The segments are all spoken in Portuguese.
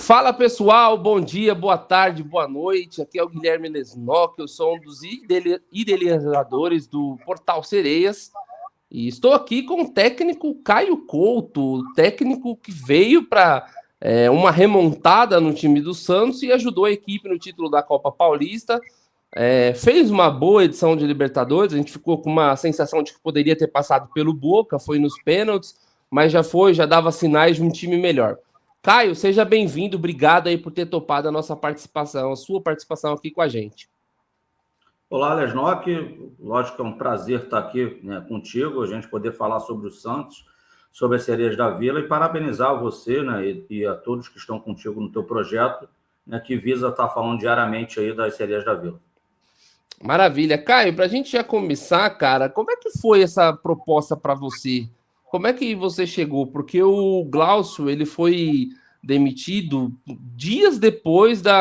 Fala pessoal, bom dia, boa tarde, boa noite. Aqui é o Guilherme Lesnock, eu sou um dos idealizadores do Portal Sereias e estou aqui com o técnico Caio Couto, o técnico que veio para uma remontada no time do Santos e ajudou a equipe no título da Copa Paulista. Fez uma boa edição de Libertadores, a gente ficou com uma sensação de que poderia ter passado pelo Boca, foi nos pênaltis, mas já dava sinais de um time melhor. Caio, seja bem-vindo, obrigado aí por ter topado a nossa participação, a sua participação aqui com a gente. Olá, Lesnock, lógico que é um prazer estar aqui, né, contigo, a gente poder falar sobre o Santos, sobre as Sereias da Vila e parabenizar você, né, e a todos que estão contigo no teu projeto, né, que visa estar falando diariamente aí das Sereias da Vila. Maravilha. Caio, para a gente já começar, cara, como é que foi essa proposta para você? Como é que você chegou? Porque o Glaucio, ele foi demitido dias depois do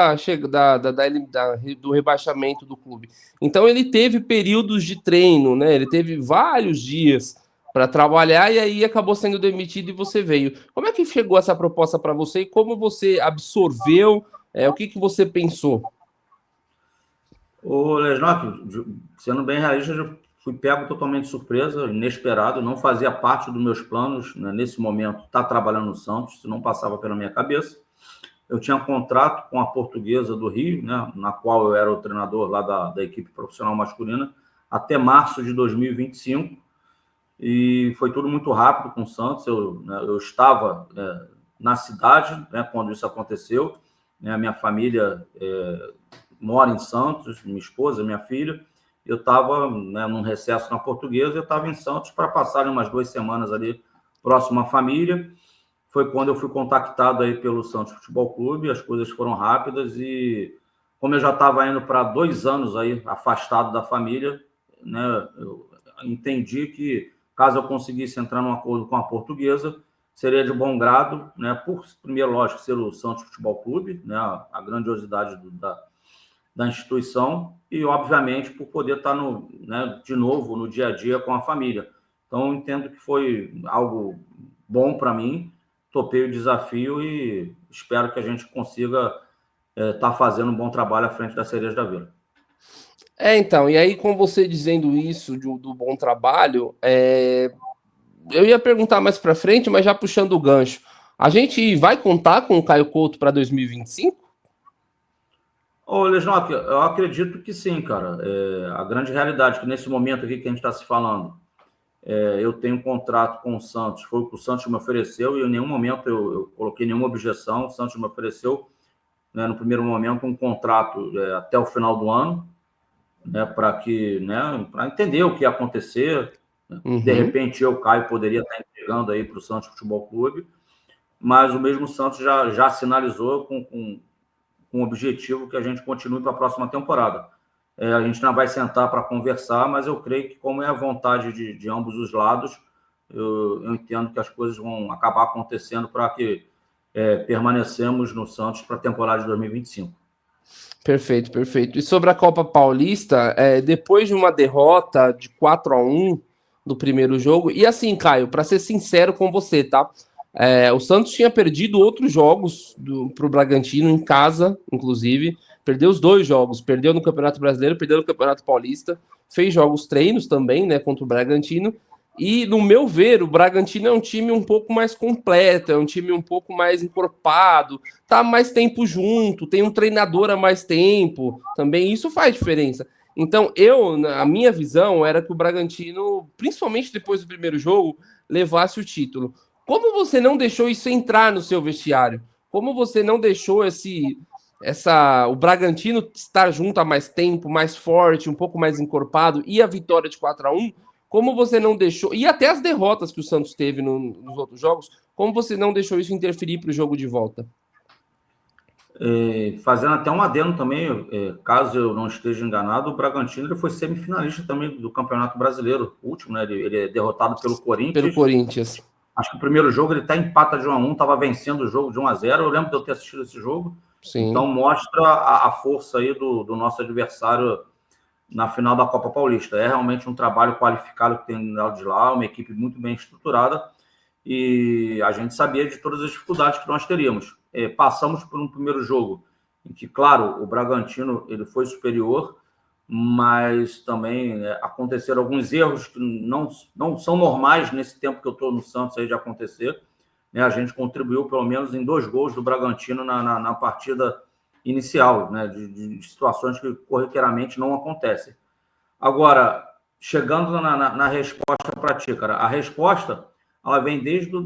rebaixamento do clube. Então ele teve períodos de treino, né? Ele teve vários dias para trabalhar e aí acabou sendo demitido e você veio. Como é que chegou essa proposta para você e como você absorveu? O que você pensou? Ô, Lesnock, sendo bem realista, eu fui pego totalmente de surpresa, inesperado, não fazia parte dos meus planos, né, nesse momento, estar trabalhando no Santos, isso não passava pela minha cabeça. Eu tinha contrato com a Portuguesa do Rio, né, na qual eu era o treinador lá da equipe profissional masculina, até março de 2025, e foi tudo muito rápido com o Santos. Eu estava na cidade, né, quando isso aconteceu, né, a minha família mora em Santos, minha esposa, minha filha. Eu estava, né, num recesso na Portuguesa, eu estava em Santos para passar umas 2 semanas ali próximo à família. Foi quando eu fui contactado aí pelo Santos Futebol Clube, as coisas foram rápidas e como eu já estava indo para 2 anos aí afastado da família, né, eu entendi que caso eu conseguisse entrar num acordo com a Portuguesa, seria de bom grado, né, por primeiro, lógico, ser o Santos Futebol Clube, né, a grandiosidade da instituição e, obviamente, por poder estar né, de novo no dia a dia com a família. Então, eu entendo que foi algo bom para mim, topei o desafio e espero que a gente consiga estar fazendo um bom trabalho à frente das Sereias da Vila. Então, e aí com você dizendo isso do bom trabalho, eu ia perguntar mais para frente, mas já puxando o gancho, a gente vai contar com o Caio Couto para 2025? Ô, Lesnock, eu acredito que sim, cara. A grande realidade é que nesse momento aqui que a gente está se falando, eu tenho um contrato com o Santos, foi o que o Santos me ofereceu e em nenhum momento eu coloquei nenhuma objeção. O Santos me ofereceu, né, no primeiro momento, um contrato até o final do ano, né, para entender o que ia acontecer. De repente, Caio, poderia estar entregando aí para o Santos Futebol Clube, mas o mesmo Santos já sinalizou com o objetivo que a gente continue para a próxima temporada. A gente não vai sentar para conversar, mas eu creio que, como é a vontade de ambos os lados, eu entendo que as coisas vão acabar acontecendo para que permanecemos no Santos para a temporada de 2025. Perfeito, perfeito. E sobre a Copa Paulista, depois de uma derrota de 4-1 no primeiro jogo, e assim, Caio, para ser sincero com você, tá? O Santos tinha perdido outros jogos para o Bragantino em casa, inclusive. Perdeu os 2 jogos, perdeu no Campeonato Brasileiro, perdeu no Campeonato Paulista, fez jogos treinos também, né, contra o Bragantino. E, no meu ver, o Bragantino é um time um pouco mais completo, é um time um pouco mais encorpado, tá mais tempo junto, tem um treinador há mais tempo, também isso faz diferença. Então, a minha visão era que o Bragantino, principalmente depois do primeiro jogo, levasse o título. Como você não deixou isso entrar no seu vestiário? Como você não deixou o Bragantino estar junto há mais tempo, mais forte, um pouco mais encorpado, e a vitória de 4-1? Como você não deixou, e até as derrotas que o Santos teve nos outros jogos, como você não deixou isso interferir para o jogo de volta? Fazendo até um adendo também, caso eu não esteja enganado, o Bragantino ele foi semifinalista também do Campeonato Brasileiro, o último, né? Ele é derrotado pelo Corinthians. Pelo Corinthians. Acho que o primeiro jogo ele está empata de 1-1, estava vencendo o jogo de 1-0. Eu lembro de eu ter assistido esse jogo. Sim. Então mostra a força aí do nosso adversário na final da Copa Paulista. É realmente um trabalho qualificado que tem de lá, uma equipe muito bem estruturada e a gente sabia de todas as dificuldades que nós teríamos. passamos por um primeiro jogo em que, claro, o Bragantino ele foi superior, mas também aconteceram alguns erros que não são normais nesse tempo que eu estou no Santos aí de acontecer. Né? A gente contribuiu pelo menos em 2 gols do Bragantino na partida inicial, né? de situações que corriqueiramente não acontecem. Agora, chegando na resposta para ti, cara, a resposta ela vem desde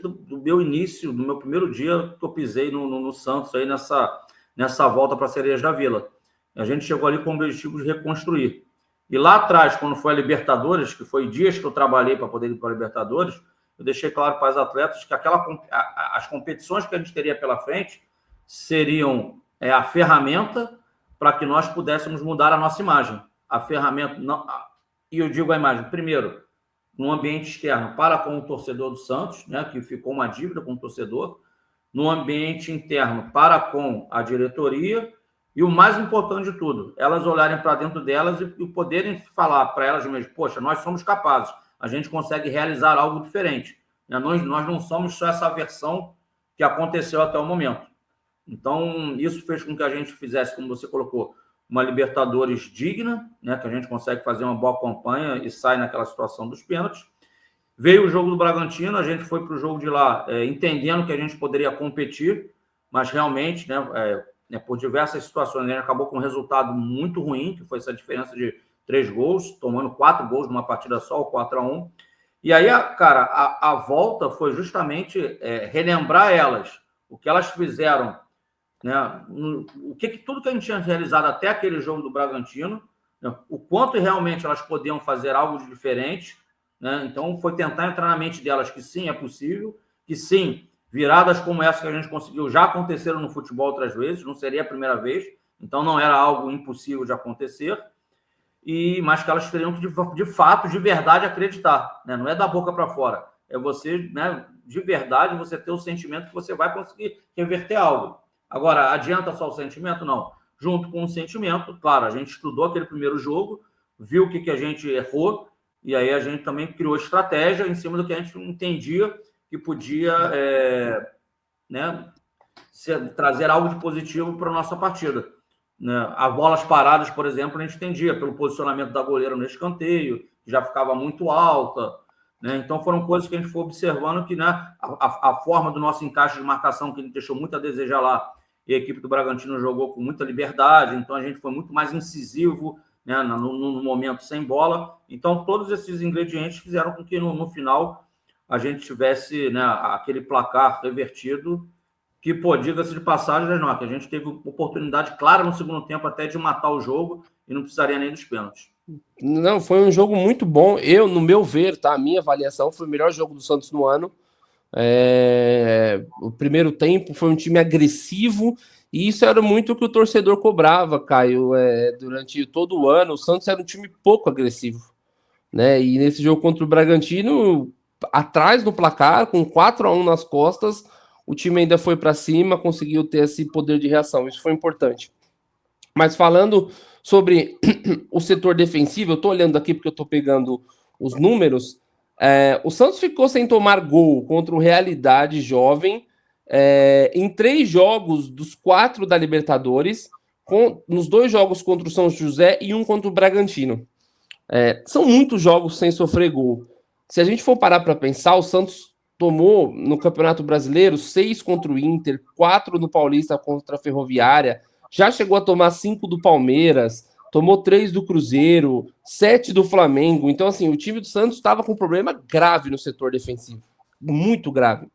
o meu início, do meu primeiro dia que eu pisei no Santos, aí nessa volta para Cerejas da Vila. A gente chegou ali com o objetivo de reconstruir. E lá atrás, quando foi a Libertadores, que foi dias que eu trabalhei para poder ir para a Libertadores, eu deixei claro para os atletas que as competições que a gente teria pela frente seriam a ferramenta para que nós pudéssemos mudar a nossa imagem. A ferramenta, não, e eu digo a imagem, primeiro, no ambiente externo, para com o torcedor do Santos, né, que ficou uma dívida com o torcedor, no ambiente interno, para com a diretoria, e o mais importante de tudo, elas olharem para dentro delas e poderem falar para elas mesmas, poxa, nós somos capazes, a gente consegue realizar algo diferente. Né? Nós não somos só essa versão que aconteceu até o momento. Então, isso fez com que a gente fizesse, como você colocou, uma Libertadores digna, né, que a gente consegue fazer uma boa campanha e sai naquela situação dos pênaltis. Veio o jogo do Bragantino, a gente foi para o jogo de lá entendendo que a gente poderia competir, mas realmente, né, por diversas situações, a gente acabou com um resultado muito ruim, que foi essa diferença de 3 gols, tomando 4 gols numa partida só, o 4-1. E aí, cara, a volta foi justamente relembrar elas, o que elas fizeram, né, tudo que a gente tinha realizado até aquele jogo do Bragantino, né, o quanto realmente elas podiam fazer algo de diferente, né? Então foi tentar entrar na mente delas que sim, é possível, que sim, viradas como essa que a gente conseguiu já aconteceram no futebol outras vezes, não seria a primeira vez, então não era algo impossível de acontecer, mas que elas teriam que de fato, de verdade, acreditar, né? Não é da boca para fora, é você, né, de verdade, você ter o sentimento que você vai conseguir reverter algo. Agora, adianta só o sentimento? Não. Junto com o sentimento, claro, a gente estudou aquele primeiro jogo, viu o que a gente errou, e aí a gente também criou estratégia em cima do que a gente entendia que podia né, trazer algo de positivo para a nossa partida. Né? As bolas paradas, por exemplo, a gente entendia pelo posicionamento da goleira no escanteio, que já ficava muito alta. Né? Então, foram coisas que a gente foi observando que, né, a forma do nosso encaixe de marcação, que deixou muito a desejar lá, e a equipe do Bragantino jogou com muita liberdade, então a gente foi muito mais incisivo, né, no momento sem bola. Então, todos esses ingredientes fizeram com que, no final, a gente tivesse, né, aquele placar revertido, que, pô, diga-se de passagem, que a gente teve oportunidade clara no segundo tempo até de matar o jogo e não precisaria nem dos pênaltis. Não, foi um jogo muito bom. No meu ver, tá? A minha avaliação foi o melhor jogo do Santos no ano. O primeiro tempo foi um time agressivo e isso era muito o que o torcedor cobrava, Caio. Durante todo o ano, o Santos era um time pouco agressivo, né? E nesse jogo contra o Bragantino, atrás no placar, com 4-1 nas costas, o time ainda foi para cima, conseguiu ter esse poder de reação. Isso foi importante. Mas falando sobre o setor defensivo, eu tô olhando aqui porque eu tô pegando os números. O Santos ficou sem tomar gol contra o Realidade Jovem em 3 jogos dos 4 da Libertadores, nos 2 jogos contra o São José e um contra o Bragantino. São muitos jogos sem sofrer gol. Se a gente for parar para pensar, o Santos tomou no Campeonato Brasileiro 6 contra o Inter, 4 no Paulista contra a Ferroviária, já chegou a tomar 5 do Palmeiras, tomou 3 do Cruzeiro, 7 do Flamengo. Então, assim, o time do Santos estava com um problema grave no setor defensivo. Muito grave.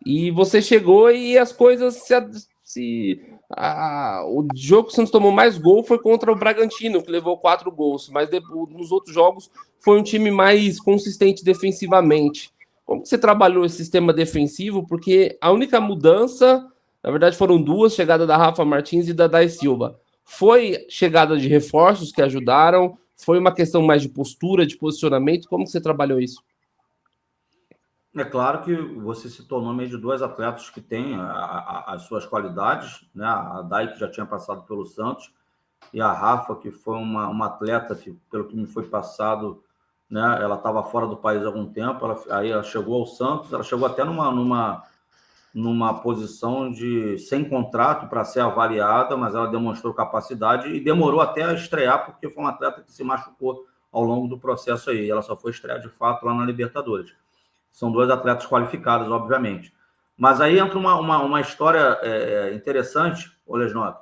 E você chegou e as coisas o jogo que o Santos tomou mais gol foi contra o Bragantino, que levou 4 gols. Mas nos outros jogos foi um time mais consistente defensivamente. Como que você trabalhou esse sistema defensivo? Porque a única mudança, na verdade, foram 2, chegada da Rafa Martins e da Day Silva. Foi chegada de reforços que ajudaram? Foi uma questão mais de postura, de posicionamento? Como que você trabalhou isso? É claro que você citou o nome de 2 atletas que têm as suas qualidades, né? A Day, que já tinha passado pelo Santos, e a Rafa, que foi uma atleta que, pelo que me foi passado, né, ela estava fora do país há algum tempo, aí ela chegou ao Santos, ela chegou até numa numa posição de sem contrato para ser avaliada, mas ela demonstrou capacidade e demorou até a estrear, porque foi um atleta que se machucou ao longo do processo aí. Ela só foi estrear de fato lá na Libertadores. São dois atletas qualificados, obviamente. Mas aí entra uma história interessante, Lesnov,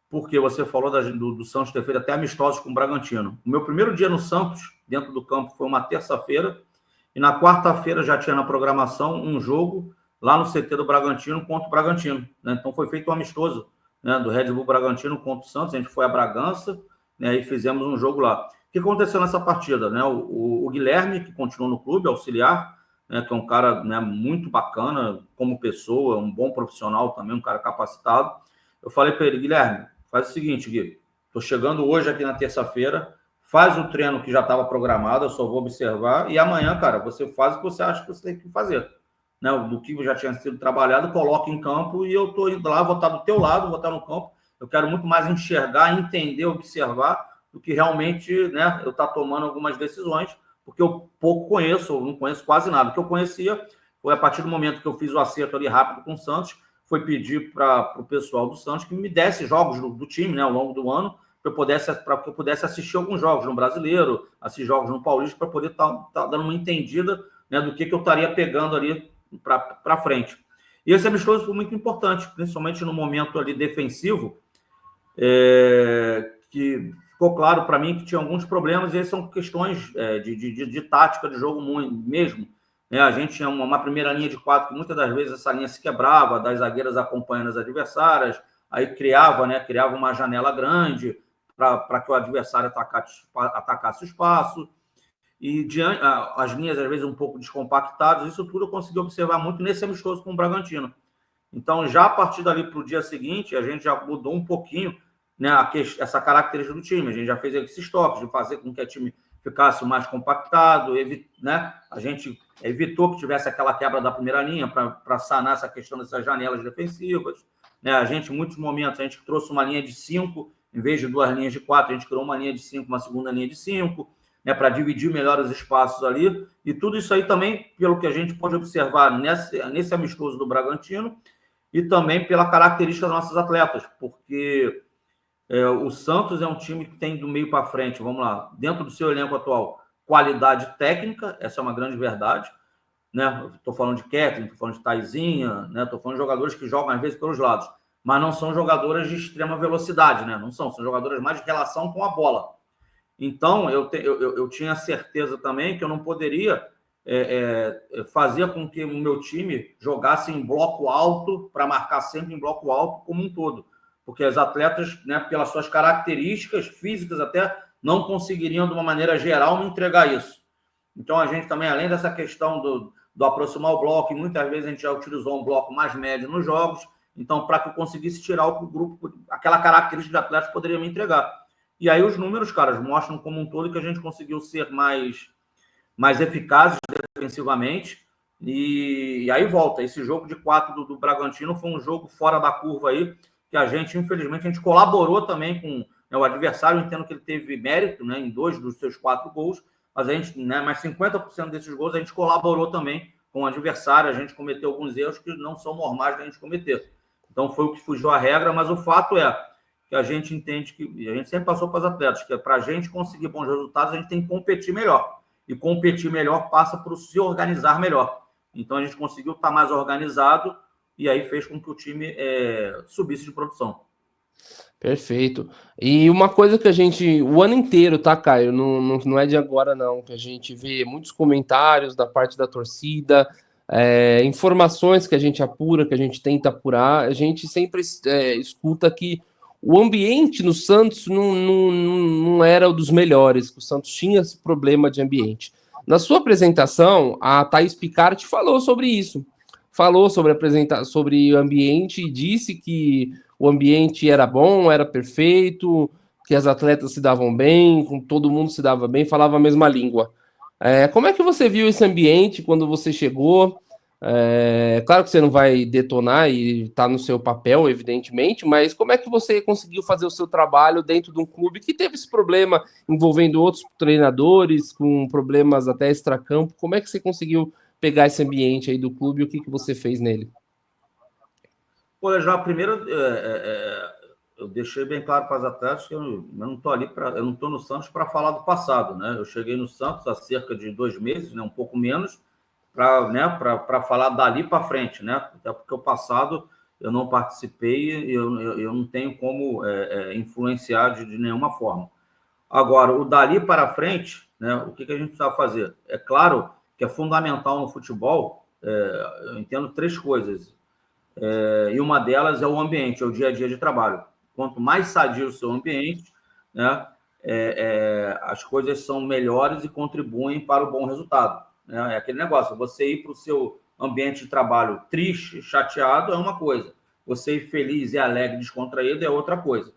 porque você falou do Santos ter feito até amistosos com o Bragantino. O meu primeiro dia no Santos, dentro do campo, foi uma terça-feira, e na quarta-feira já tinha na programação um jogo lá no CT do Bragantino contra o Bragantino. Né? Então foi feito um amistoso, né, do Red Bull Bragantino contra o Santos. A gente foi a Bragança, né, e fizemos um jogo lá. O que aconteceu nessa partida? Né? O Guilherme, que continuou no clube, auxiliar, né, que é um cara, né, muito bacana como pessoa, um bom profissional também, um cara capacitado. Eu falei para ele: Guilherme, faz o seguinte, Gui, estou chegando hoje aqui na terça-feira, faz o treino que já estava programado, eu só vou observar, e amanhã, cara, você faz o que você acha que você tem que fazer. Né, do que já tinha sido trabalhado, coloca em campo, e eu estou indo lá, vou estar do teu lado, vou estar no campo. Eu quero muito mais enxergar, entender, observar, do que realmente, né, eu estar tomando algumas decisões, porque eu pouco conheço, eu não conheço quase nada. O que eu conhecia foi a partir do momento que eu fiz o acerto ali rápido com o Santos, foi pedir para o pessoal do Santos que me desse jogos do time, né, ao longo do ano, para que eu pudesse assistir alguns jogos no Brasileiro, assistir jogos no Paulista, para poder estar dando uma entendida, né, do que eu estaria pegando ali para frente. E esse amistoso foi muito importante, principalmente no momento ali defensivo, que ficou claro para mim que tinha alguns problemas, e aí são questões de tática de jogo mesmo. Né? A gente tinha uma primeira linha de 4 que muitas das vezes essa linha se quebrava, das zagueiras acompanhando as adversárias, aí criava uma janela grande para que o adversário atacasse o espaço, e as linhas às vezes um pouco descompactadas. Isso tudo eu consegui observar muito nesse amistoso com o Bragantino. Então, já a partir dali para o dia seguinte, a gente já mudou um pouquinho, né, essa característica do time. A gente já fez esses toques de fazer com que o time ficasse mais compactado, né? A gente evitou que tivesse aquela quebra da primeira linha para sanar essa questão dessas janelas defensivas. Né? A gente, em muitos momentos, a gente trouxe uma linha de 5, em vez de 2 linhas de 4, a gente criou uma linha de 5, uma segunda linha de 5, né, para dividir melhor os espaços ali. E tudo isso aí também, pelo que a gente pode observar nesse amistoso do Bragantino, e também pela característica dos nossos atletas, porque o Santos é um time que tem do meio para frente, vamos lá, dentro do seu elenco atual, qualidade técnica, essa é uma grande verdade, né? Estou falando de Ketlin, estou falando de Taizinha, né? Estou falando de jogadores que jogam às vezes pelos lados, mas não são jogadoras de extrema velocidade, né? Não são jogadoras mais de relação com a bola. Então, eu tinha certeza também que eu não poderia fazer com que o meu time jogasse em bloco alto, para marcar sempre em bloco alto como um todo, porque as atletas, né, pelas suas características físicas até, não conseguiriam, de uma maneira geral, me entregar isso. Então, a gente também, além dessa questão do aproximar o bloco, e muitas vezes a gente já utilizou um bloco mais médio nos jogos, então, para que eu conseguisse tirar o grupo, aquela característica de atletas poderia me entregar. E aí os números, caras, mostram como um todo que a gente conseguiu ser mais eficazes defensivamente. E aí volta. Esse jogo de 4 do Bragantino foi um jogo fora da curva aí, que a gente, infelizmente, a gente colaborou também com, né, o adversário. Eu entendo que ele teve mérito, né, em 2 dos seus 4 gols, mas a gente, né, mais 50% desses gols a gente colaborou também com o adversário. A gente cometeu alguns erros que não são normais da gente cometer. Então foi o que fugiu à regra, mas o fato é que a gente entende que, e a gente sempre passou para os atletas, que para a gente conseguir bons resultados, a gente tem que competir melhor. E competir melhor passa por se organizar melhor. Então, a gente conseguiu estar mais organizado, e aí fez com que o time subisse de produção. Perfeito. E uma coisa que a gente, o ano inteiro, tá, Caio? Não é de agora, não, que a gente vê muitos comentários da parte da torcida, informações que a gente apura, que a gente tenta apurar, a gente sempre escuta que o ambiente no Santos não era o dos melhores, que o Santos tinha esse problema de ambiente. Na sua apresentação, a Thaís Picard falou sobre isso. Falou sobre o ambiente e disse que o ambiente era bom, era perfeito, que as atletas se davam bem, com todo mundo se dava bem, falava a mesma língua. Como é que você viu esse ambiente quando você chegou? Claro que você não vai detonar e tá no seu papel, evidentemente, mas como é que você conseguiu fazer o seu trabalho dentro de um clube que teve esse problema envolvendo outros treinadores, com problemas até extracampo? Como é que você conseguiu pegar esse ambiente aí do clube e o que você fez nele? Pô, já primeiro, eu deixei bem claro para as atletas que eu não estou ali eu não estou no Santos para falar do passado, né? Eu cheguei no Santos há cerca de 2 meses, né? Um pouco menos, para falar dali para frente, né? Até porque o passado eu não participei e eu não tenho como influenciar de nenhuma forma. Agora, o dali para frente, né? O que a gente precisa fazer? É claro que é fundamental no futebol, eu entendo 3 coisas. E uma delas é o ambiente, é o dia a dia de trabalho. Quanto mais sadio o seu ambiente, né, as coisas são melhores e contribuem para o bom resultado. Né? É aquele negócio, você ir para o seu ambiente de trabalho triste, chateado, é uma coisa. Você ir feliz e alegre, descontraído, é outra coisa.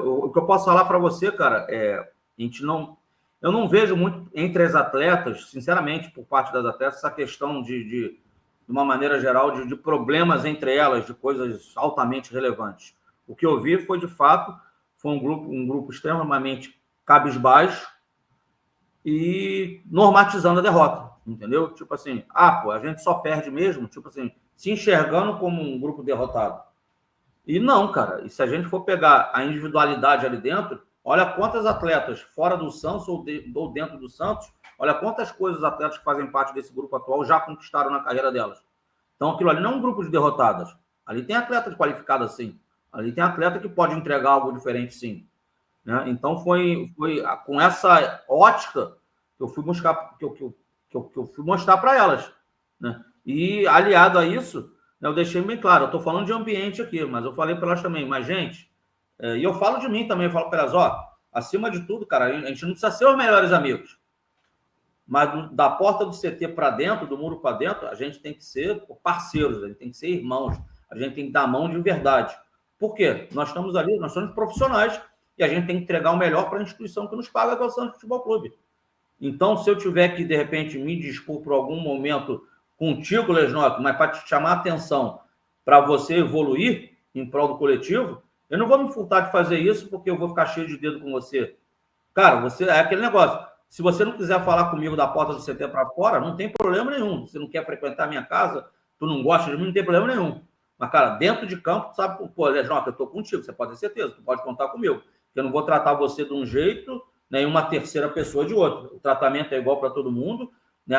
O que eu posso falar para você, cara, eu não vejo muito entre as atletas, sinceramente, por parte das atletas, essa questão de uma maneira geral, de problemas entre elas, de coisas altamente relevantes. O que eu vi foi, de fato, foi um grupo extremamente cabisbaixo e normatizando a derrota, entendeu? Tipo assim, pô, a gente só perde mesmo, tipo assim, se enxergando como um grupo derrotado. E não, cara, e se a gente for pegar a individualidade ali dentro, olha quantas atletas fora do Santos ou dentro do Santos, olha quantas coisas os atletas que fazem parte desse grupo atual já conquistaram na carreira delas. Então, aquilo ali não é um grupo de derrotadas. Ali tem atleta qualificado, sim. Ali tem atleta que pode entregar algo diferente, sim. Né? Então, foi com essa ótica que eu fui buscar, que eu fui mostrar para elas. Né? E, aliado a isso, eu deixei bem claro, eu estou falando de ambiente aqui, mas eu falei para elas também, mas, gente, e eu falo de mim também, eu falo para elas, acima de tudo, cara, a gente não precisa ser os melhores amigos. Mas da porta do CT para dentro, do muro para dentro, a gente tem que ser parceiros, a gente tem que ser irmãos, a gente tem que dar a mão de verdade. Por quê? Nós estamos ali, nós somos profissionais e a gente tem que entregar o melhor para a instituição que nos paga, que é o Santos Futebol Clube. Então, se eu tiver que, de repente, me dispor por algum momento contigo, Lesnock, mas para te chamar a atenção para você evoluir em prol do coletivo, eu não vou me furtar de fazer isso porque eu vou ficar cheio de dedo com você. Cara, você é aquele negócio. Se você não quiser falar comigo da porta do CT para fora, não tem problema nenhum. Você não quer frequentar a minha casa, tu não gosta de mim, não tem problema nenhum. Mas, cara, dentro de campo, tu sabe, pô, Lesnock, eu tô contigo, você pode ter certeza, tu pode contar comigo. Eu não vou tratar você de um jeito, nem uma terceira pessoa de outro. O tratamento é igual para todo mundo, né?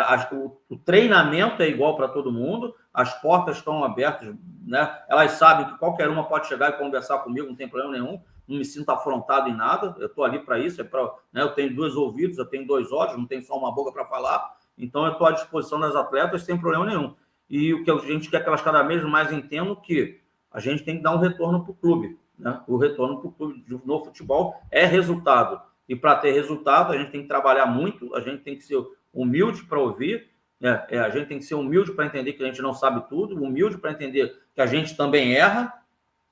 O treinamento é igual para todo mundo, as portas estão abertas, né? Elas sabem que qualquer uma pode chegar e conversar comigo, não tem problema nenhum. Não me sinto afrontado em nada, eu estou ali para isso, né, eu tenho 2 ouvidos, eu tenho 2 olhos, não tenho só uma boca para falar, então eu estou à disposição das atletas sem problema nenhum. E o que a gente quer que elas cada vez mais entendam que a gente tem que dar um retorno para o clube. Né? O retorno para o clube no futebol é resultado. E para ter resultado, a gente tem que trabalhar muito, a gente tem que ser humilde para ouvir, a gente tem que ser humilde para entender que a gente não sabe tudo, humilde para entender que a gente também erra.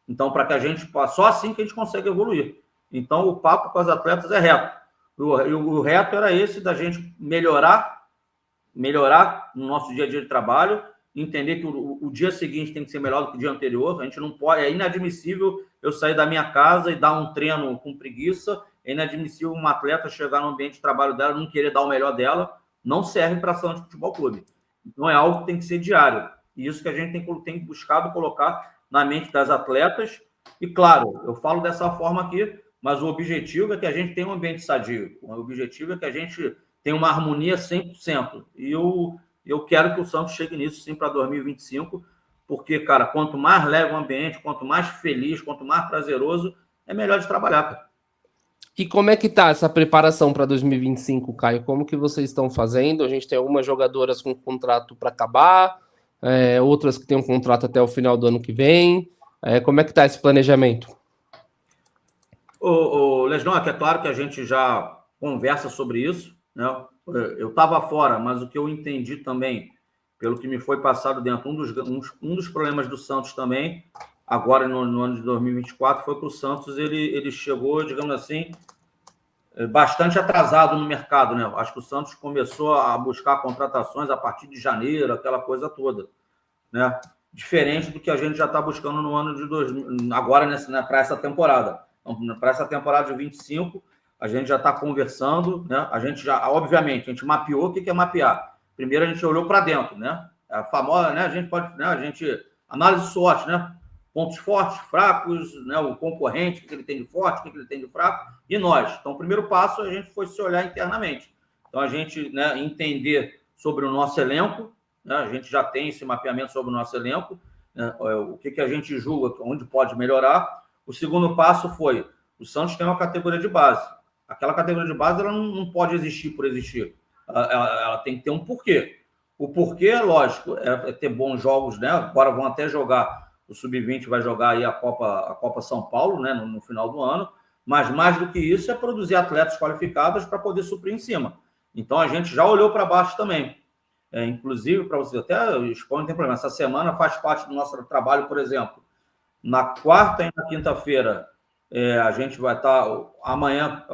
Então, para que a gente... Só assim que a gente consegue evoluir. Então, o papo com as atletas é reto. O reto era esse, da gente melhorar no nosso dia a dia de trabalho, entender que o dia seguinte tem que ser melhor do que o dia anterior. A gente não pode... É inadmissível eu sair da minha casa e dar um treino com preguiça. É inadmissível uma atleta chegar no ambiente de trabalho dela e não querer dar o melhor dela. Não serve para a Santos Futebol Clube. Então, é algo que tem que ser diário. E isso que a gente tem buscado colocar na mente das atletas. E, claro, eu falo dessa forma aqui, mas o objetivo é que a gente tenha um ambiente sadio. O objetivo é que a gente tenha uma harmonia 100%. E eu quero que o Santos chegue nisso, sim, para 2025, porque, cara, quanto mais leve o ambiente, quanto mais feliz, quanto mais prazeroso, é melhor de trabalhar, cara. E como é que tá essa preparação para 2025, Caio? Como que vocês estão fazendo? A gente tem algumas jogadoras com contrato para acabar, outras que têm um contrato até o final do ano que vem. Como é que tá esse planejamento? O Lesnock, é claro que a gente já conversa sobre isso, né? Eu estava fora, mas o que eu entendi também, pelo que me foi passado dentro, um dos problemas do Santos também, agora no ano de 2024, foi que o Santos ele chegou, digamos assim, bastante atrasado no mercado, né? Acho que o Santos começou a buscar contratações a partir de janeiro, aquela coisa toda, né? Diferente do que a gente já está buscando no ano de 2000, agora, né, para essa temporada. Então, para essa temporada de 25, a gente já está conversando, né? A gente já, obviamente, a gente mapeou. O que é mapear? Primeiro a gente olhou para dentro, né? A famosa, né? A gente pode, né? A gente análise SWOT, né? Pontos fortes, fracos, né? O concorrente, o que ele tem de forte, o que ele tem de fraco, e nós. Então, o primeiro passo, a gente foi se olhar internamente. Então, a gente, né, entender sobre o nosso elenco, né? A gente já tem esse mapeamento sobre o nosso elenco, né? O que a gente julga, onde pode melhorar. O segundo passo foi, o Santos tem uma categoria de base. Aquela categoria de base ela não pode existir por existir. Ela tem que ter um porquê. O porquê, é lógico, é ter bons jogos, né? Agora vão até jogar, o Sub-20 vai jogar aí a Copa São Paulo, né? No final do ano, mas mais do que isso é produzir atletas qualificados para poder suprir em cima. Então a gente já olhou para baixo também. Inclusive, para você até expor, não tem problema. Essa semana faz parte do nosso trabalho, por exemplo. Na quarta e na quinta-feira, a gente vai estar. Amanhã,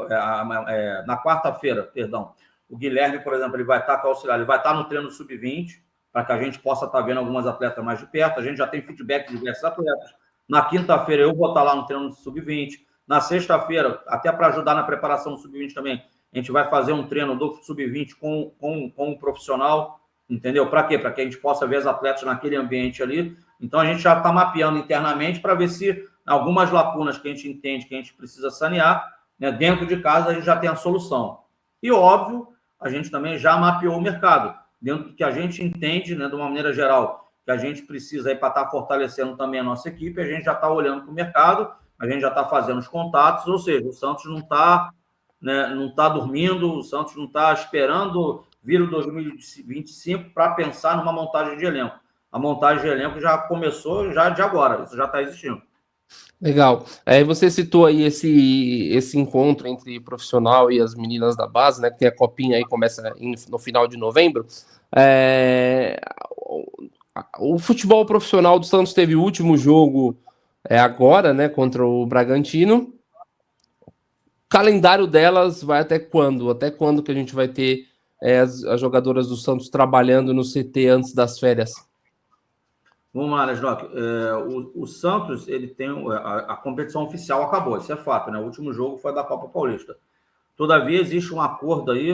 na quarta-feira, perdão, o Guilherme, por exemplo, ele vai estar com o auxiliar, ele vai estar no treino sub-20, para que a gente possa estar vendo algumas atletas mais de perto. A gente já tem feedback de diversos atletas. Na quinta-feira, eu vou estar lá no treino sub-20. Na sexta-feira, até para ajudar na preparação do sub-20 também, a gente vai fazer um treino do sub-20 com um profissional, entendeu? Para quê? Para que a gente possa ver as atletas naquele ambiente ali. Então, a gente já está mapeando internamente para ver se algumas lacunas que a gente entende que a gente precisa sanear, né, dentro de casa a gente já tem a solução. E, óbvio, a gente também já mapeou o mercado, dentro do que a gente entende, né, de uma maneira geral, que a gente precisa para estar fortalecendo também a nossa equipe, a gente já está olhando para o mercado, a gente já está fazendo os contatos, ou seja, o Santos não está, né, não está dormindo, o Santos não está esperando vir o 2025 para pensar numa montagem de elenco. A montagem de elenco já começou já de agora, isso já está existindo. Legal. Você citou aí esse encontro entre profissional e as meninas da base, né? Que tem a copinha aí, começa no final de novembro. O futebol profissional do Santos teve o último jogo agora, né? Contra o Bragantino. O calendário delas vai até quando? Até quando que a gente vai ter as jogadoras do Santos trabalhando no CT antes das férias? Vamos lá, Leslock. O Santos, ele tem a competição oficial acabou, isso é fato, né? O último jogo foi da Copa Paulista. Todavia, existe um acordo aí,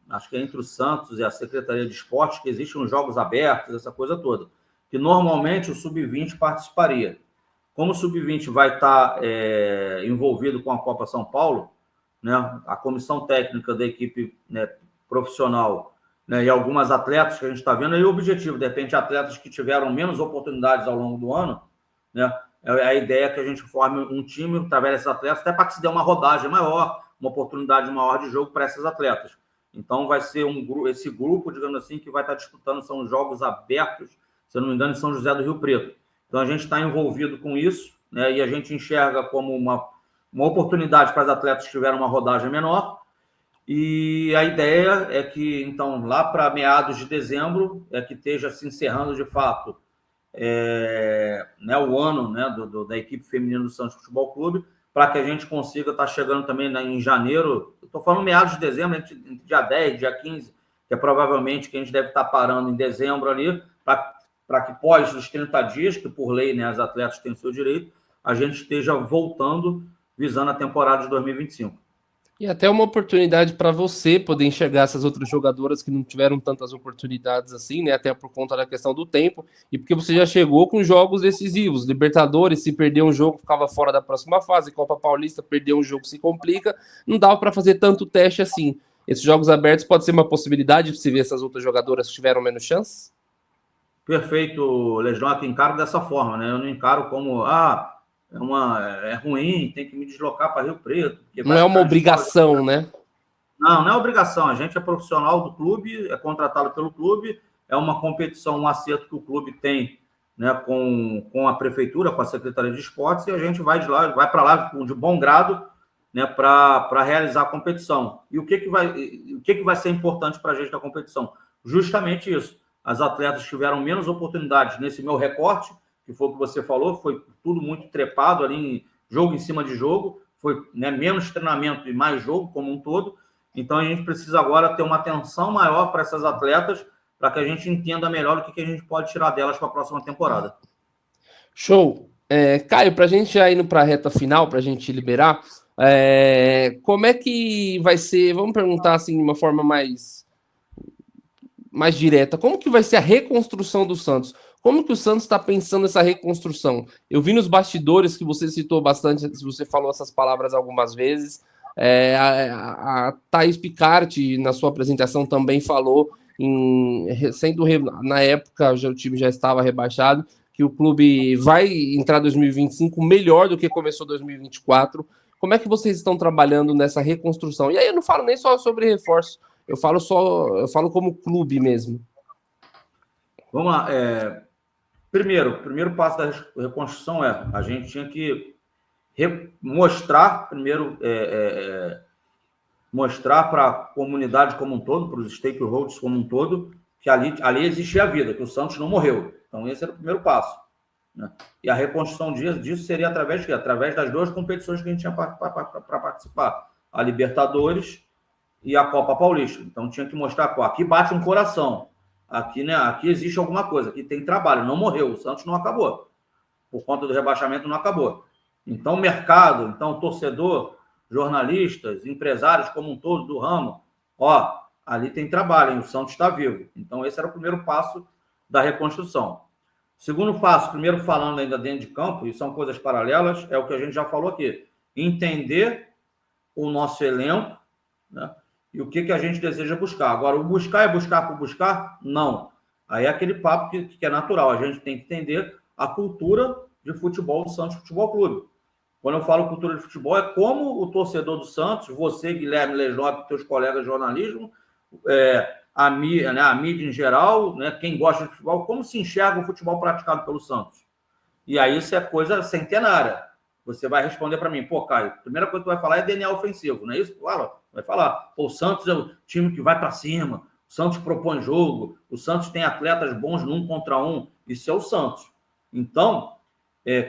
acho que é entre o Santos e a Secretaria de Esportes, que existem uns jogos abertos, essa coisa toda, que normalmente o Sub-20 participaria. Como o Sub-20 vai estar envolvido com a Copa São Paulo, né? A comissão técnica da equipe, né, profissional, né, e algumas atletas que a gente está vendo, aí o objetivo, de repente, atletas que tiveram menos oportunidades ao longo do ano, né, a ideia é que a gente forme um time através desses atletas, até para que se dê uma rodagem maior, uma oportunidade maior de jogo para essas atletas. Então, vai ser esse grupo, digamos assim, que vai estar disputando, são os jogos abertos, se eu não me engano, em São José do Rio Preto. Então, a gente está envolvido com isso, né, e a gente enxerga como uma oportunidade para as atletas que tiveram uma rodagem menor. E a ideia é que, então, lá para meados de dezembro, que esteja se encerrando de fato né, o ano, né, da equipe feminina do Santos Futebol Clube, para que a gente consiga estar chegando também em janeiro, estou falando meados de dezembro, entre dia 10, dia 15, que é provavelmente que a gente deve estar parando em dezembro ali, para que pós os 30 dias, que por lei, né, as atletas têm o seu direito, a gente esteja voltando, visando a temporada de 2025. E até uma oportunidade para você poder enxergar essas outras jogadoras que não tiveram tantas oportunidades assim, né? Até por conta da questão do tempo, e porque você já chegou com jogos decisivos. Libertadores, se perder um jogo, ficava fora da próxima fase. Copa Paulista, perder um jogo se complica. Não dava para fazer tanto teste assim. Esses jogos abertos pode ser uma possibilidade de se ver essas outras jogadoras que tiveram menos chance? Perfeito, Legião, que encaro dessa forma, né? Eu não encaro como, é ruim, tem que me deslocar para Rio Preto. Não é uma obrigação, né? Não é obrigação. A gente é profissional do clube, é contratado pelo clube, é uma competição, um acerto que o clube tem, né, com a prefeitura, com a Secretaria de Esportes, e a gente vai para lá de bom grado, né, para realizar a competição. E o que vai ser importante para a gente na competição? Justamente isso. As atletas tiveram menos oportunidades nesse meu recorte, que foi o que você falou, foi tudo muito trepado ali, jogo em cima de jogo, foi, né, menos treinamento e mais jogo como um todo. Então, a gente precisa agora ter uma atenção maior para essas atletas, para que a gente entenda melhor o que a gente pode tirar delas para a próxima temporada. Show! Caio, para a gente já indo para a reta final, para a gente liberar, como é que vai ser, vamos perguntar assim de uma forma mais direta, como que vai ser a reconstrução do Santos? Como que o Santos está pensando nessa reconstrução? Eu vi nos bastidores que você citou bastante, você falou essas palavras algumas vezes. A Thaís Picarte, na sua apresentação, também falou, na época o time já estava rebaixado, que o clube vai entrar 2025 melhor do que começou 2024. Como é que vocês estão trabalhando nessa reconstrução? E aí eu não falo nem só sobre reforço, eu falo como clube mesmo. Vamos lá. O primeiro passo da reconstrução a gente tinha que mostrar para a comunidade como um todo, para os stakeholders como um todo, que ali existia a vida, que o Santos não morreu. Então, esse era o primeiro passo. Né? E a reconstrução disso seria através de quê? Através das duas competições que a gente tinha para participar. A Libertadores e a Copa Paulista. Então, tinha que mostrar, aqui bate um coração. Aqui, né, aqui existe alguma coisa, aqui tem trabalho, não morreu, o Santos não acabou. Por conta do rebaixamento, não acabou. Então, mercado, torcedor, jornalistas, empresários como um todo do ramo, ali tem trabalho, hein? O Santos está vivo. Então, esse era o primeiro passo da reconstrução. Segundo passo, primeiro falando ainda dentro de campo, e são coisas paralelas, é o que a gente já falou aqui, entender o nosso elenco, né? E o que a gente deseja buscar. Agora, o buscar é buscar por buscar? Não. Aí é aquele papo que é natural. A gente tem que entender a cultura de futebol do Santos Futebol Clube. Quando eu falo cultura de futebol, é como o torcedor do Santos, você, Guilherme Leslop, teus colegas de jornalismo, a mídia em geral, né, quem gosta de futebol, como se enxerga o futebol praticado pelo Santos. E aí isso é coisa centenária. Você vai responder para mim, Caio, a primeira coisa que tu vai falar é DNA ofensivo, não é isso? Claro, vai falar, o Santos é o time que vai para cima, o Santos propõe jogo, o Santos tem atletas bons no 1 contra 1, isso é o Santos. Então,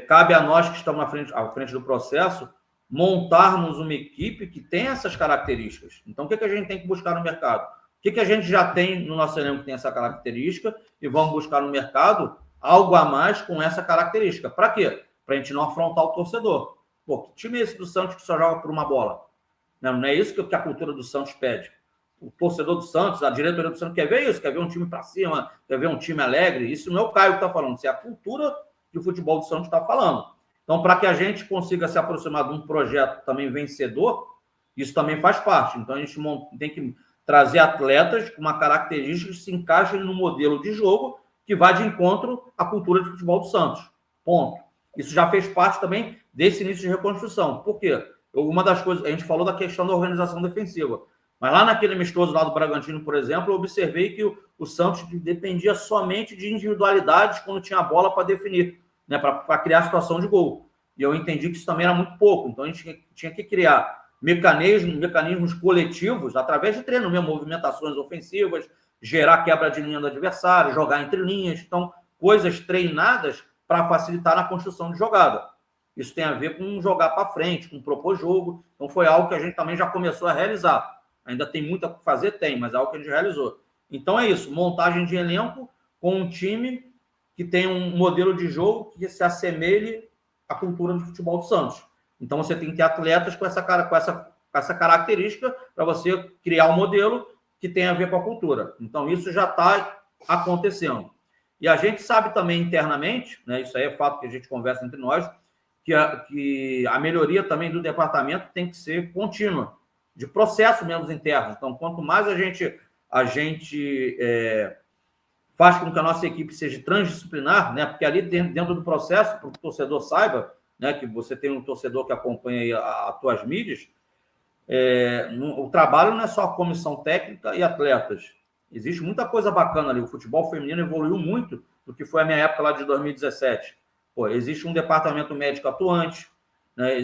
cabe a nós que estamos à frente do processo montarmos uma equipe que tem essas características. Então, o que a gente tem que buscar no mercado? O que a gente já tem no nosso elenco que tem essa característica e vamos buscar no mercado algo a mais com essa característica. Para quê? Para a gente não afrontar o torcedor. Que time é esse do Santos que só joga por uma bola? Não é isso que a cultura do Santos pede. O torcedor do Santos, a diretoria do Santos quer ver isso, quer ver um time para cima, quer ver um time alegre. Isso não é o Caio que está falando, isso é a cultura que o futebol do Santos está falando. Então, para que a gente consiga se aproximar de um projeto também vencedor, isso também faz parte. Então, a gente tem que trazer atletas com uma característica que se encaixem no modelo de jogo que vai de encontro à cultura de futebol do Santos. Ponto. Isso já fez parte também desse início de reconstrução. Por quê? Uma das coisas, a gente falou da questão da organização defensiva, mas lá naquele amistoso lá do Bragantino, por exemplo, eu observei que o Santos dependia somente de individualidades quando tinha a bola para definir, né, para criar a situação de gol. E eu entendi que isso também era muito pouco. Então, a gente tinha que criar mecanismos coletivos, através de treino mesmo, movimentações ofensivas, gerar quebra de linha do adversário, jogar entre linhas. Então, coisas treinadas para facilitar na construção de jogada. Isso tem a ver com jogar para frente, com propor jogo. Então, foi algo que a gente também já começou a realizar. Ainda tem muito a fazer? Tem, mas é algo que a gente realizou. Então, é isso. Montagem de elenco com um time que tem um modelo de jogo que se assemelhe à cultura do futebol do Santos. Então, você tem que ter atletas com essa característica para você criar um modelo que tem a ver com a cultura. Então, isso já está acontecendo. E a gente sabe também internamente, né, isso aí é fato que a gente conversa entre nós, que a melhoria também do departamento tem que ser contínua, de processo mesmo interno. Então, quanto mais a gente faz com que a nossa equipe seja transdisciplinar, né, porque ali dentro do processo, para que o torcedor saiba, né, que você tem um torcedor que acompanha aí as tuas mídias, o trabalho não é só comissão técnica e atletas. Existe muita coisa bacana ali. O futebol feminino evoluiu muito do que foi a minha época lá de 2017. Existe um departamento médico atuante, né?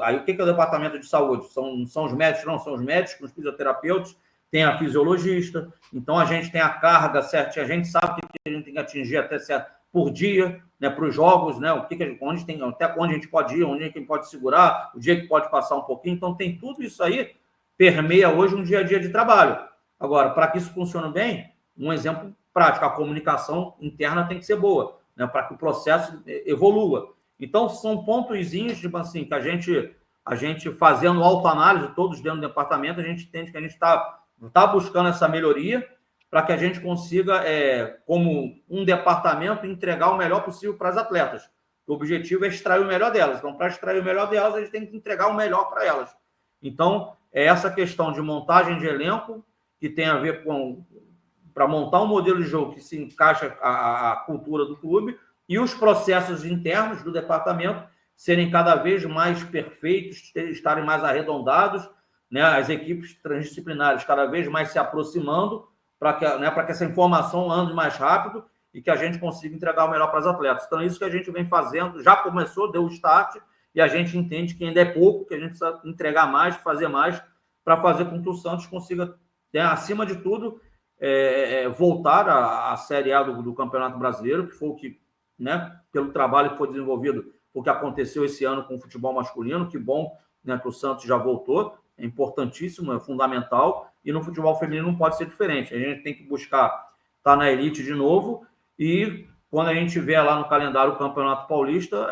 Aí o que é o departamento de saúde? São os médicos? Não, são os médicos, os fisioterapeutas, tem a fisiologista. Então, a gente tem a carga certa, a gente sabe que a gente tem que atingir até certo por dia, né, para os jogos, né, até onde a gente pode ir, onde a gente pode segurar, o dia que pode passar um pouquinho. Então, tem tudo isso aí, permeia hoje um dia a dia de trabalho. Agora, para que isso funcione bem, um exemplo prático, a comunicação interna tem que ser boa, né, para que o processo evolua. Então, são pontozinhos, tipo assim, que a gente fazendo autoanálise, todos dentro do departamento, a gente entende que a gente está buscando essa melhoria para que a gente consiga, como um departamento, entregar o melhor possível para as atletas. O objetivo é extrair o melhor delas. Então, para extrair o melhor delas, a gente tem que entregar o melhor para elas. Então, é essa questão de montagem de elenco, que tem a ver com para montar um modelo de jogo que se encaixa a cultura do clube, e os processos internos do departamento serem cada vez mais perfeitos, estarem mais arredondados, né? As equipes transdisciplinares cada vez mais se aproximando para que essa informação ande mais rápido e que a gente consiga entregar o melhor para os atletas. Então, é isso que a gente vem fazendo, já começou, deu o start, e a gente entende que ainda é pouco, que a gente precisa entregar mais, fazer mais, para fazer com que o Santos consiga, acima de tudo, voltar à Série A do Campeonato Brasileiro, que foi o que, né, pelo trabalho que foi desenvolvido, o que aconteceu esse ano com o futebol masculino. Que bom, né, que o Santos já voltou, é importantíssimo, é fundamental, e no futebol feminino não pode ser diferente. A gente tem que buscar estar na elite de novo, e quando a gente tiver lá no calendário o Campeonato Paulista,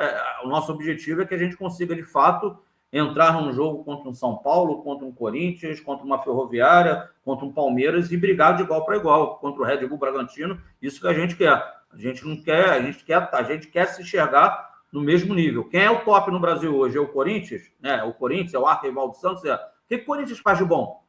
o nosso objetivo é que a gente consiga, de fato, entrar num jogo contra um São Paulo, contra um Corinthians, contra uma Ferroviária, contra um Palmeiras, e brigar de igual para igual contra o Red Bull Bragantino. Isso que a gente quer. A gente não quer, a gente quer se enxergar no mesmo nível. Quem é o top no Brasil hoje? É o Corinthians, né? O Corinthians é o arquirrival do Santos. O que o Corinthians faz de bom?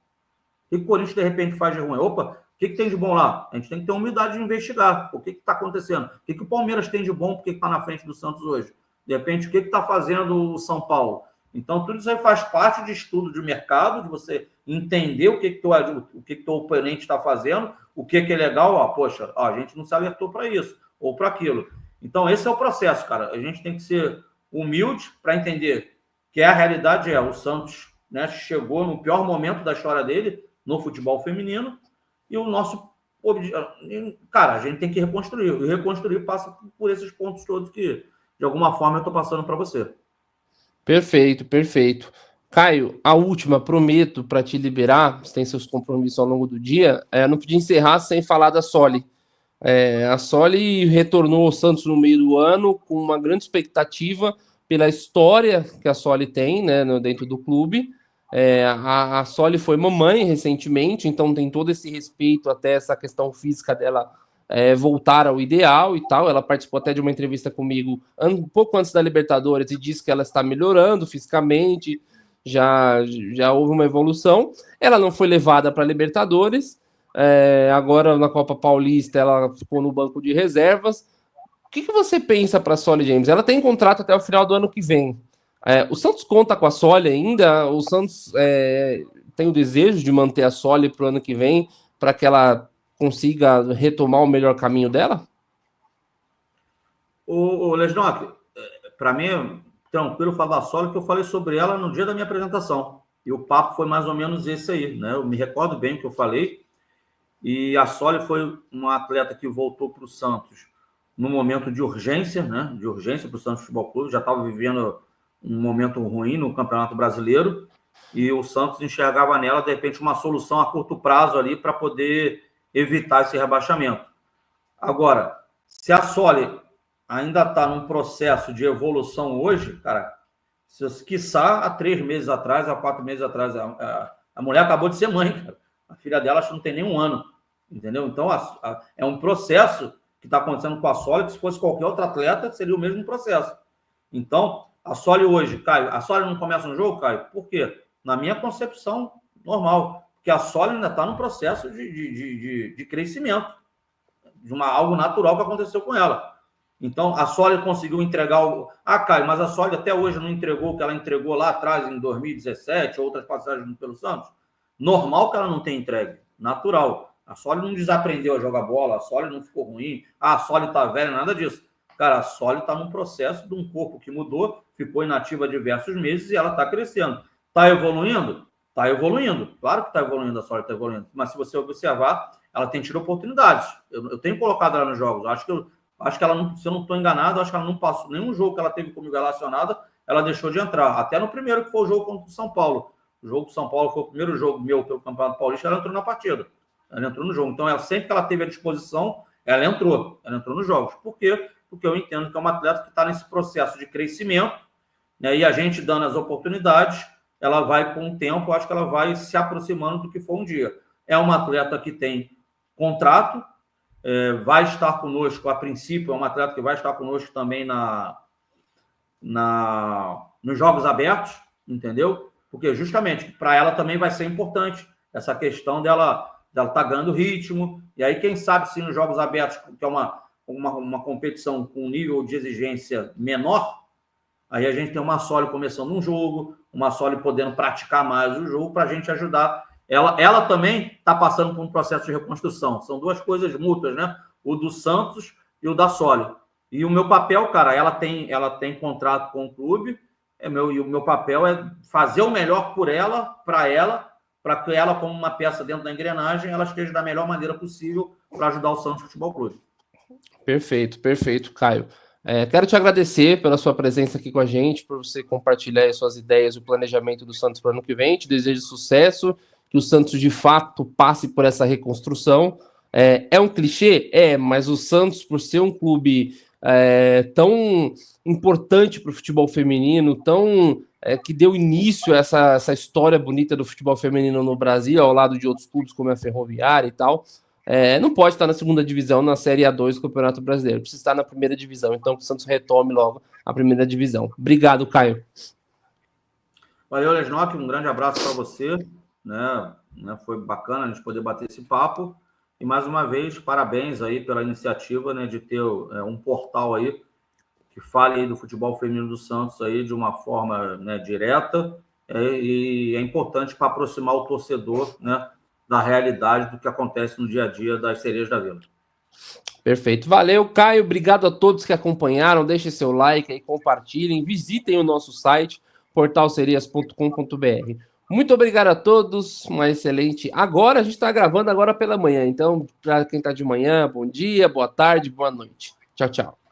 O que o Corinthians, de repente, faz de ruim? Opa, o que tem de bom lá? A gente tem que ter humildade de investigar. O que está acontecendo? O que o Palmeiras tem de bom? Porque está na frente do Santos hoje? De repente, o que está fazendo o São Paulo? Então, tudo isso aí faz parte de estudo de mercado, de você entender o que teu oponente está fazendo, o que é legal. Poxa, a gente não se alertou para isso ou para aquilo. Então, esse é o processo, cara. A gente tem que ser humilde para entender que a realidade o Santos, né, chegou no pior momento da história dele no futebol feminino, e o nosso objetivo, cara, a gente tem que reconstruir. E reconstruir passa por esses pontos todos que, de alguma forma, eu estou passando para você. Perfeito, perfeito. Caio, a última, prometo para te liberar, você tem seus compromissos ao longo do dia, não podia encerrar sem falar da Soli. A Soli retornou ao Santos no meio do ano com uma grande expectativa pela história que a Soli tem, né, dentro do clube. A Soli foi mamãe recentemente, então tem todo esse respeito até essa questão física dela voltar ao ideal e tal. Ela participou até de uma entrevista comigo um pouco antes da Libertadores e disse que ela está melhorando fisicamente, já houve uma evolução. Ela não foi levada para a Libertadores, agora na Copa Paulista ela ficou no banco de reservas. O que você pensa para a Soli James? Ela tem contrato até o final do ano que vem. O Santos conta com a Soli ainda? O Santos tem o desejo de manter a Soli para o ano que vem, para que ela consiga retomar o melhor caminho dela? O Lesnock, para mim, tranquilo falar da Soli, que eu falei sobre ela no dia da minha apresentação. E o papo foi mais ou menos esse aí, né? Eu me recordo bem que eu falei. E a Soli foi uma atleta que voltou para o Santos no momento de urgência, né? De urgência para o Santos Futebol Clube. Já estava vivendo um momento ruim no Campeonato Brasileiro. E o Santos enxergava nela, de repente, uma solução a curto prazo ali para poder evitar esse rebaixamento. Agora, se a Soli ainda está num processo de evolução hoje, cara, quiçá há 3 meses atrás, há 4 meses atrás, a mulher acabou de ser mãe, cara. A filha dela acho que não tem nem 1 ano, entendeu? Então, é um processo que está acontecendo com a Soli, que se fosse qualquer outro atleta, seria o mesmo processo. Então, a Soli hoje, Caio, a Soli não começa no jogo, Caio? Por quê? Na minha concepção, normal. Porque a Soli ainda está num processo de crescimento, de algo natural que aconteceu com ela. Então, a Soli conseguiu entregar Caio, mas a Soli até hoje não entregou o que ela entregou lá atrás, em 2017, outras passagens pelo Santos. Normal que ela não tenha entregue, natural. A Soli não desaprendeu a jogar bola, a Soli não ficou ruim, a Soli está velha, nada disso. Cara, a Soli está num processo de um corpo que mudou, ficou inativa há diversos meses e ela está crescendo. Está evoluindo? Está evoluindo. Claro que está evoluindo, a Soli está evoluindo. Mas se você observar, ela tem tido oportunidades. Eu tenho colocado ela nos jogos. Acho que ela não, se eu não estou enganado, acho que ela não passou nenhum jogo que ela teve comigo relacionada, ela deixou de entrar. Até no primeiro, que foi o jogo contra o São Paulo. O jogo do São Paulo foi o primeiro jogo meu pelo Campeonato Paulista, ela entrou na partida. Ela entrou no jogo. Então, sempre que ela teve à disposição, ela entrou nos jogos. Por quê? Porque eu entendo que é uma atleta que está nesse processo de crescimento, né? E a gente dando as oportunidades, ela vai, com o tempo, acho que ela vai se aproximando do que for um dia. É uma atleta que tem contrato, vai estar conosco, a princípio, é uma atleta que vai estar conosco também nos Jogos Abertos, entendeu? Porque justamente para ela também vai ser importante essa questão dela tá ganhando ritmo, e aí quem sabe se nos Jogos Abertos, que é uma competição com um nível de exigência menor, aí a gente tem uma Soli começando um jogo, uma Soli podendo praticar mais o jogo para a gente ajudar. Ela também está passando por um processo de reconstrução. São duas coisas mútuas, né? O do Santos e o da Soli. E o meu papel, cara, ela tem contrato com o clube, e o meu papel é fazer o melhor por ela, para que ela, como uma peça dentro da engrenagem, ela esteja da melhor maneira possível para ajudar o Santos Futebol Clube. Perfeito, perfeito, Caio. Quero te agradecer pela sua presença aqui com a gente, por você compartilhar as suas ideias e o planejamento do Santos para o ano que vem. Te desejo sucesso, que o Santos de fato passe por essa reconstrução. É um clichê? Mas o Santos, por ser um clube tão importante para o futebol feminino, que deu início a essa história bonita do futebol feminino no Brasil, ao lado de outros clubes como a Ferroviária e tal, não pode estar na segunda divisão, na Série A2 do Campeonato Brasileiro. Precisa estar na primeira divisão. Então, que o Santos retome logo a primeira divisão. Obrigado, Caio. Valeu, Lesnock. Um grande abraço para você. Né? Foi bacana a gente poder bater esse papo. E, mais uma vez, parabéns aí pela iniciativa, né, de ter um portal aí que fale aí do futebol feminino do Santos aí de uma forma, né, direta. E é importante para aproximar o torcedor, né, da realidade do que acontece no dia a dia das Sereias da Vila. Perfeito. Valeu, Caio. Obrigado a todos que acompanharam. Deixem seu like aí, compartilhem, visitem o nosso site, portalserias.com.br. Muito obrigado a todos. Uma excelente. Agora a gente está gravando agora pela manhã. Então, para quem está de manhã, bom dia, boa tarde, boa noite. Tchau, tchau.